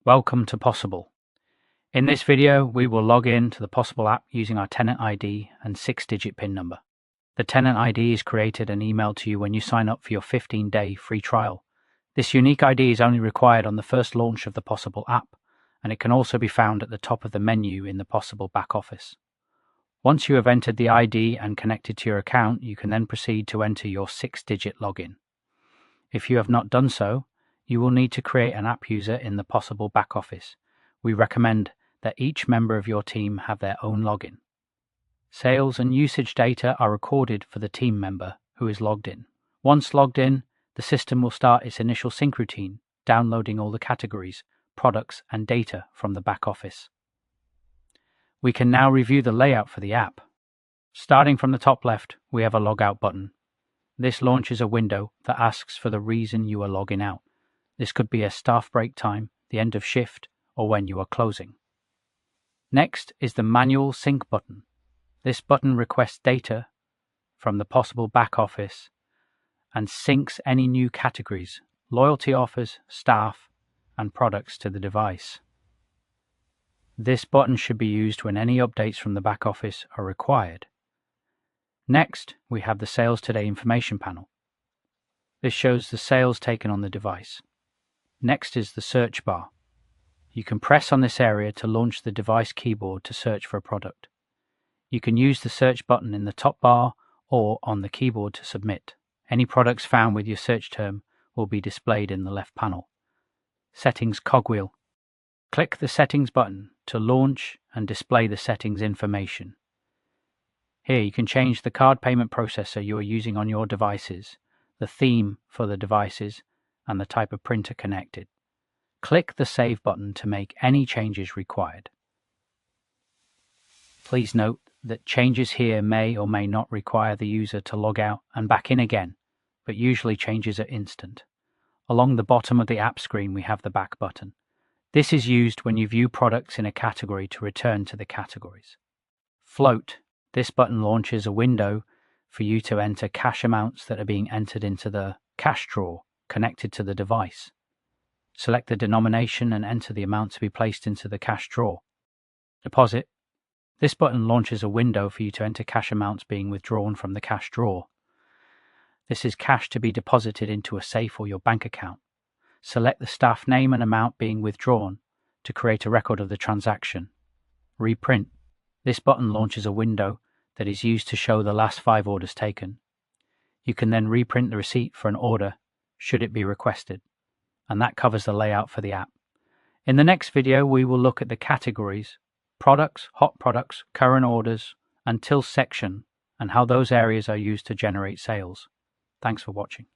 Welcome to POSable. In this video, we will log in to the POSable app using our Tenant ID and 6-digit PIN number. The Tenant ID is created and emailed to you when you sign up for your 15-day free trial. This unique ID is only required on the first launch of the POSable app, and it can also be found at the top of the menu in the POSable back office. Once you have entered the ID and connected to your account, you can then proceed to enter your 6-digit login. If you have not done so, you will need to create an app user in the POSable back office. We recommend that each member of your team have their own login. Sales and usage data are recorded for the team member who is logged in. Once logged in, the system will start its initial sync routine, downloading all the categories, products, and data from the back office. We can now review the layout for the app. Starting from the top left, we have a Logout button. This launches a window that asks for the reason you are logging out. This could be a staff break time, the end of shift, or when you are closing. Next is the Manual Sync button. This button requests data from the POSable back office and syncs any new categories, loyalty offers, staff, and products to the device. This button should be used when any updates from the back office are required. Next, we have the Sales Today information panel. This shows the sales taken on the device. Next is the search bar. You can press on this area to launch the device keyboard to search for a product. You can use the search button in the top bar or on the keyboard to submit. Any products found with your search term will be displayed in the left panel. Settings cogwheel. Click the Settings button to launch and display the settings information. Here you can change the card payment processor you are using on your devices, the theme for the devices, and the type of printer connected. Click the Save button to make any changes required. Please note that changes here may or may not require the user to log out and back in again, but usually changes are instant. Along the bottom of the app screen we have the Back button. This is used when you view products in a category to return to the categories. Float. This button launches a window for you to enter cash amounts that are being entered into the cash drawer connected to the device. Select the denomination and enter the amount to be placed into the cash drawer. Deposit. This button launches a window for you to enter cash amounts being withdrawn from the cash drawer. This is cash to be deposited into a safe or your bank account. Select the staff name and amount being withdrawn to create a record of the transaction. Reprint. This button launches a window that is used to show the last 5 orders taken. You can then reprint the receipt for an order should it be requested. And that covers the layout for the app. In the next video, we will look at the categories, products, hot products, current orders, and till section, and how those areas are used to generate sales. Thanks for watching.